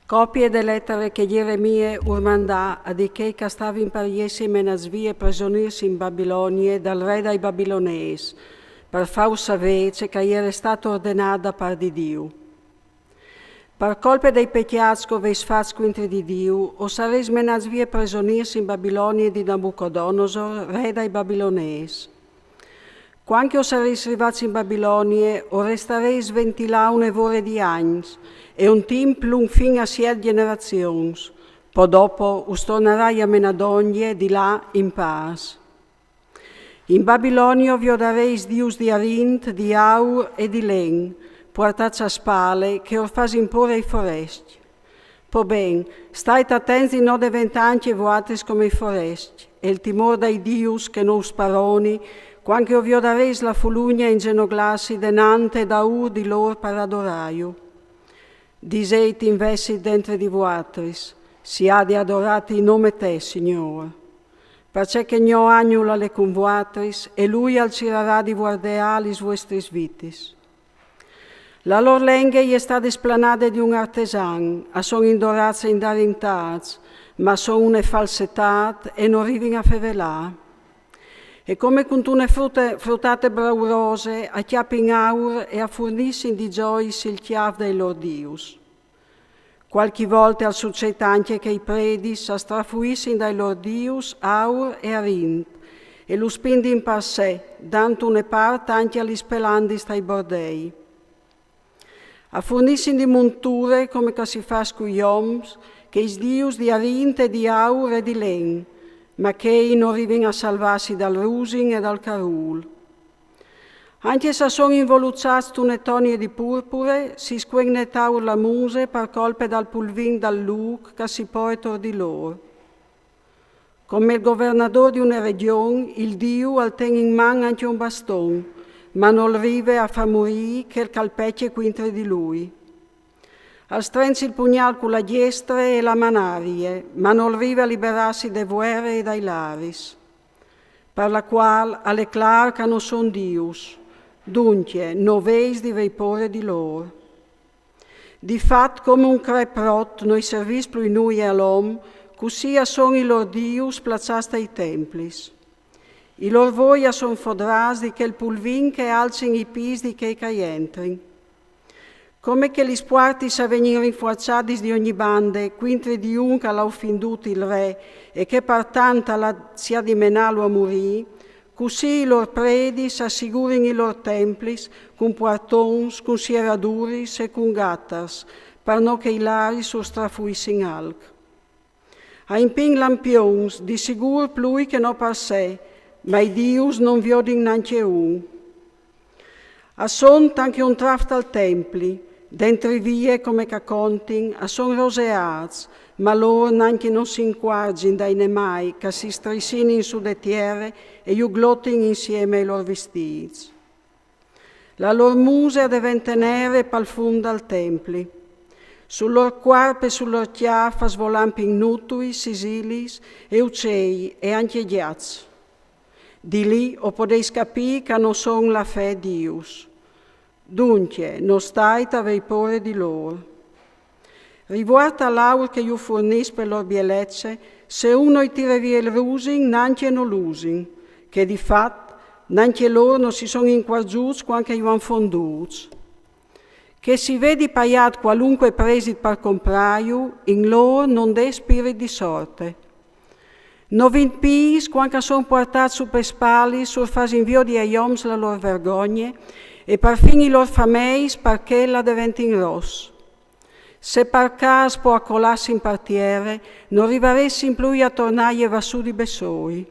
Copie delle lettere che Geremia urmandà a di che stavi in pariesi menasvie prigionieri in Babilonia dal re dai babilonesi, per far sapere che era stato ordinato par di Dio. Per colpa dei peccati che aveis fatto contro di Dio, o sareis menasvie prigionieri in Babilonia di Nabucodonosor, re dai babilonesi. Quando sareis arrivati in Babilonia, o restareis 21 ore di anni, e un tempo lungo fino a 7 generazioni. Poi dopo us tornerai a Menadonie di là in pace. In Babilonia vi dareis dius di arint, di aur e di len, portati a spalle, che or fas imporre ai foresti. Poi ben, state attenti non diventanti voatres come i foresti, e il timore dai dius che non sparoni, quando vi dareis la fulugna in genoglassi denante da di lor per adoraio. Diseit investi dentro di voatris, si ha di adorati in nome te, Signore. Perché che gno agnula le con voatris, e lui alzirà di guardealis vostris vitis. La lor lenghe è stata splanata di un artesan, a son indorazza in darintats, ma son une falsetat e non arrivin a fevelà. E come con tune fruttate braurose, a chiappi in aur e a fornissin di giois il chiav dei lor dius. Qualche volta al succede anche che i predis a strafuissin dai lor dius aur e arint, e lo spindin per sé, dando une parte anche agli spelandis dai bordei. A fornissin di monture come che si fa con gli oms, che i dius di arint e di aur e di len, ma che non arrivano a salvarsi dal rusin e dal carul. Anche se sono involuzzati une tonie di purpure, si squegnetaur la muse per colpe dal pulvin dal luc che si porta di loro. Come il governatore di una regione, il Dio al ten in man anche un baston, ma non arriva a far morire che il calpecce contro di lui. Al strenzi il pugnal con la diestra e la manarie, ma non arriva a liberarsi dai guerre e dai laris, per la quale alle clar che non son Dius, dunque non veis di vapore di loro. Di fatto come un creprot noi servis più noi all'om, così son i lor Dius plazzati ai templis. I lor voia son fodras di che il pulvin che alzin i pis di che entrin. Come che gli spuarti sa venire rinforzati di ogni bande, quintri di un che l'ha offenduto il re e che pertanto si ha di menarlo a morire, così i lor predi s'assigurin i lor templis con portons, con sieraduris e con gattars, per non che i lari sostrafuissin alc. A impin lampions, di sicuro plui che non per sé, ma i dius non viodin neanche un. A son anche un traft al templi, dentro vie come che contin, a son roseats, ma loro neanche non si inquargin dai nemai, che si strissin in su de tierre e iu glottin insieme ai loro vestiti. La lor muse diventa nere pal fum dal templi. Sul lor quarpe e sul lor chiaffa svolampin nutui, sisilis e uccei e anche ghiazzi. Di lì o podeis capire che non son la fe Dius. Dunque, non stai a vapore di loro. Riguarda l'aur che io fornis per lor bielecce, se uno tira via il rusin, neanche non l'usin, che di fatto neanche loro non si sono inquargiuti quando io han fonduti. Che si vedi paiat qualunque presit per compraio, in loro non dè spirito di sorte. Non vin pis quando sono portati su per spalli, sul fas invio di aioms la loro vergogne, e per fin i lor fameis perché la diventin ross. Se per caso può accolarsi in partiere, non arrivaressi più a tornare vassù di bessoi.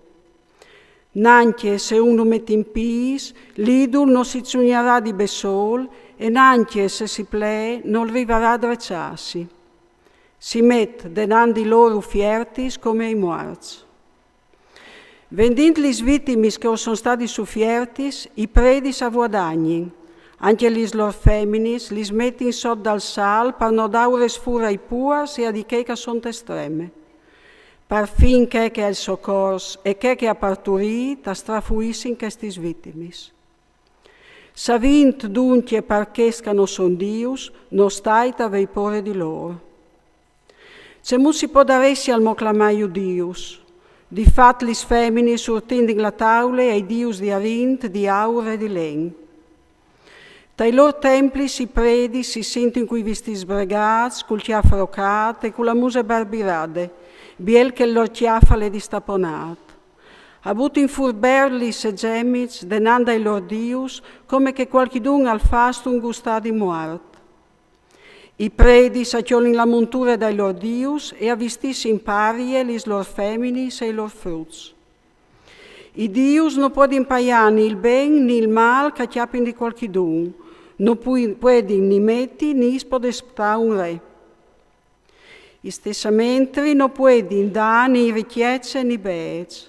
Neanche se uno mette in pis, l'idol non si zugnerà di bessol, e neanche se si plè, non arriverà a drecciarsi. Si mette denandi loro fiertis come ai morts. Vendendo gli vittimi che sono stati suffiertis, i predis a guadagni. Anche gli lor feminis li smettin sotto dal sal per non dare sfura ai puas e a di che sono estreme. Per fin che è il soccors e che ha parturito, strafuissin questi vittimis. Savint dunque perché non son Dius, non stai a vapore di loro. Se mu si può daressi al moclamaio Dius, di fat lis femmini surtindi la taule ai Dius di arint, di aure e di len. Dai loro templi si predi, si senti in cui visti sbregats, col chiaffrocat e con la muse barbirade, biel che lor chiaffale di staponat. Avuto in furberli se gemic, denanda ai lor Dius, come che qualchidun al fastum gustà di muart. I predi s'acchiolin la montura dai lor Dius e avvistissi in parie lis lor feminis e i lor fruts. I Dius non può impaiare ni il ben ni il mal che chiappin di qualchidun, non può ni metti ni spodesta un re. I stessamente non può dare ni ricchezze ni bec.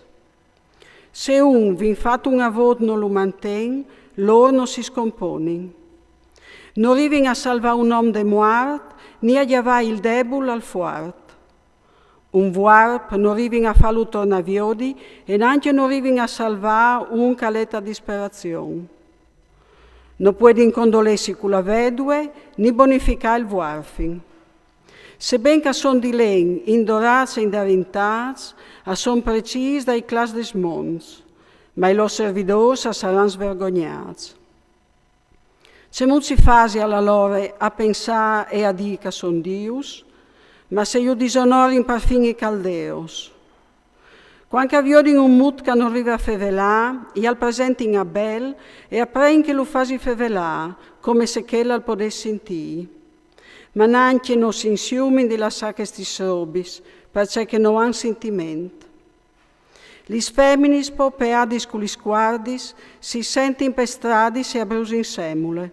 Se un vi fatto un avot non lo mantén, loro non si scomponin. Non arrivin a salvare un uomo de muart, ni a chiavare il debole al fuart. Un vuarp non arrivin a farlo tornare viodi e neanche non arrivin a salvare un caletta disperazione. Non può incondolersi con la vedue, ni bonificare il vuarfin. Se ben che son di len, indorats e indarintats, a son precis dai clas des mons, ma i loro servidors saranno svergognati. C'è molto si fasi alla loro a pensare e a dire che son Dius, ma se io disonorin per fini caldeos. Quando avviodin un mut che non arriva a fevelà, e al presente in Abel, e appren che lo fasi fevelà, come se ch'ella al potesse sentire. Ma neanche non si insiumin di lasciare questi sobis, perché non hanno sentimento. Lis feminis popeadis con lis guardis si sentin per stradis e abrusin semule.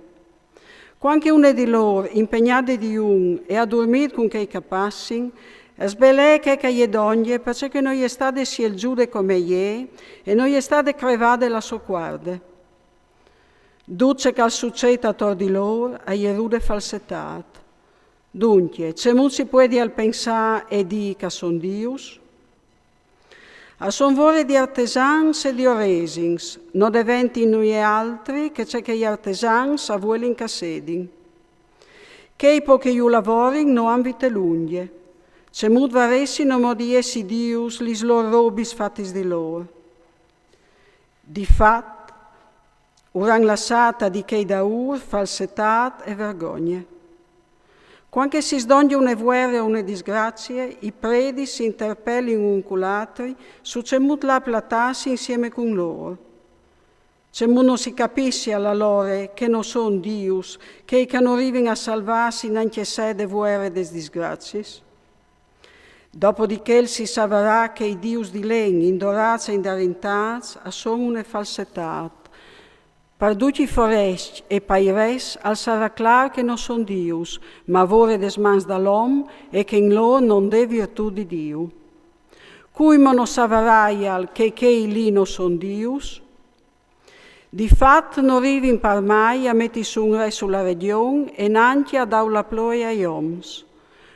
Quando una di loro, impegnata di un e a dormire con che capassin, sbelè che gli donne, perché non è stata si il giude come gli e non è stata crevata la sua guarda. Duce che al succede a tor di loro, a rude falsettat. Dunque, c'è molto si può al pensare e di che son Dius? A son vore di artesans e di oresins, non deventi noi e altri che c'è che gli artesans a vuelin cassedin. Che poche io lavorin non han vite lunghe, c'è mut varessi non modiessi Dius lis lor robis fattis di loro. Di fat, uran lasciata di che da falsettat e vergogne. Quando si sdonge una guerra o una disgrazia, i predi si interpellin un con l'altri, su c'è mut la platarsi insieme con loro. C'è mut non si capisce alla loro che non son Dius, che non arrivino a salvarsi neanche se de guerre e des disgrazies. Dopodiché si saprà che i Dius di len, indorats e indarintats, sono una falsettat. Per tutti foresti e paires al sarà clar che non son Dius, ma vore des mans dall'om e che in loro non de virtù di Dio. Cui non savaraial che lì non son Dius? Di fatto non arrivin per mai a metti su un re sulla regione e neanche a dare la ploia ai oms.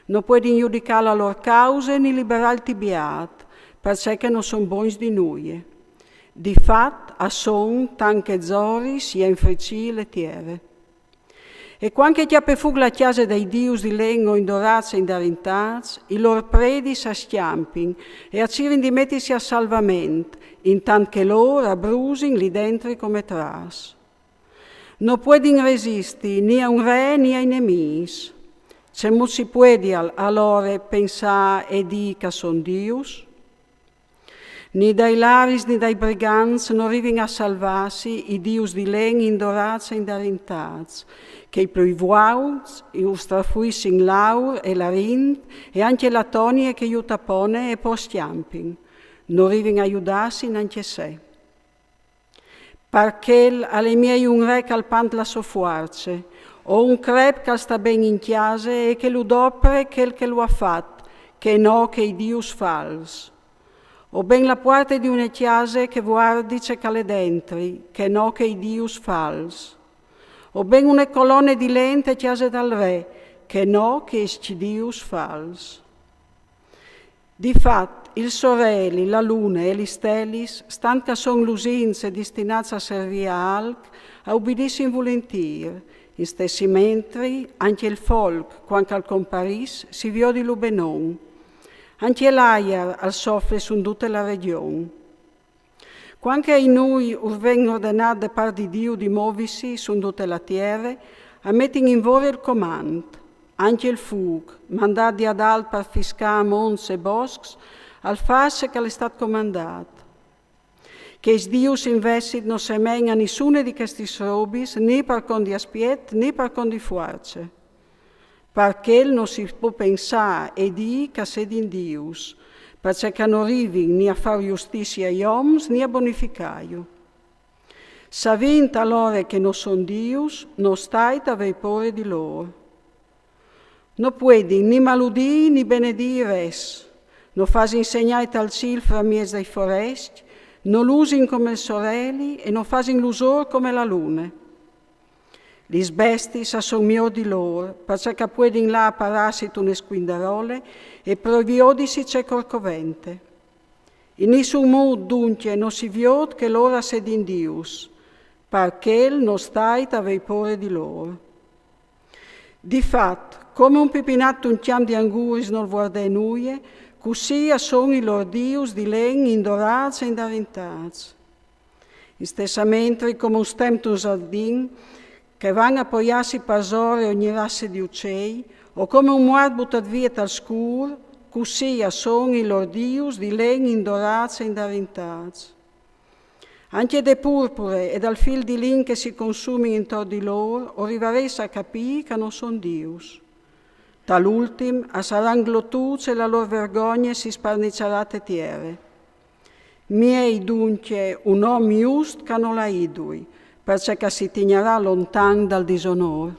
Non puoi giudicare la loro cause ni liberare il tibiat, perché non son buoni di noi. Di fatto, a son, tanche zori, sia in frici le tiere. E quando ti appefug la chiesa dei Dius di lengo in dorazza e in darintats, i loro predi s'aschiampin e accirin di mettersi a salvamento, intanto che loro abrusin lì dentro come tras. Non puoi resisti né a un re né ai nemici. Se non si può allora pensare e dire che son Dius? Ni dai laris ni dai briganti non arrivano a salvarsi i Dius di len in dorazza e in darintats, che i pluivuauts, i ustrafuis in laur e la rind, e anche la tonie che iutapone e postiampin, non arrivano a aiutarsi neanche se. Perché alle miei un re calpant la soffuarce, o un crep che sta ben in chiesa e che lo dopre quel che lo ha fatto, che no che i Dius fals. O ben la porta di una chiesa che guardi c'è che dentri, che no che i Dius fals. O ben una colonna di lente chiesa dal re, che no che i Dius fals. Di fatto, il sorelli, la luna e gli stellis, stant che son lusinze destinati a servire a alc, a ubbidissi in volentir, in stessi mentri anche il folk, quando al comparis, si vio di lubenon, Anche l'aia al soffre su tutta la regione. Quando in noi vengono ordenati da parte di Dio di muoversi su tutta la terra, a mettere in vore il comando, anche il fuoco, mandati ad alt per fiscare monti e boschi, al farsi che è stato comandato. Che Dio si investe non semena nessuna di questi robi, né per conti aspetti, né per conti forze. Perché non si può pensare e dire che sei in Dio, perché non arrivi né a fare giustizia agli uomini né a bonificare. Sapendo allora che non sono Dio, non stai a avere paura di loro. Non puoi né maludire né benedire res, non fai insegnare tal cielo fra mezzo dei foresti, non l'usi come sorelle e non fai l'usore come la luna. Gli bestie sono migliori di loro, perché puoi là pararsi tu ne squindarole e proviodisi c'è col covente. In nessun modo dunque non si vede che loro siano in Dio, perché non stai a avere paura di loro. Di fatto, come un pipinato un chiam di anguris non guarda noi, così sono i loro dios di legno indorati e indaventati. Stessamente come un stempo un giardino che vanno a appoggiarsi per sole ogni razza di uccelli, o come un muardo buttato via dal scuro, così sono i loro dios di legno indorati e indaventati. Anche dai purpure e dal fil di lin che si consumano intorno di loro, arriverete a capire che non sono dios. Dall'ultimo, saranno glottuti e la loro vergogna si sparnicerà a terra. Miei dunque un uomo giusto che non la idui, perché si tegnerà lontano dal disonore.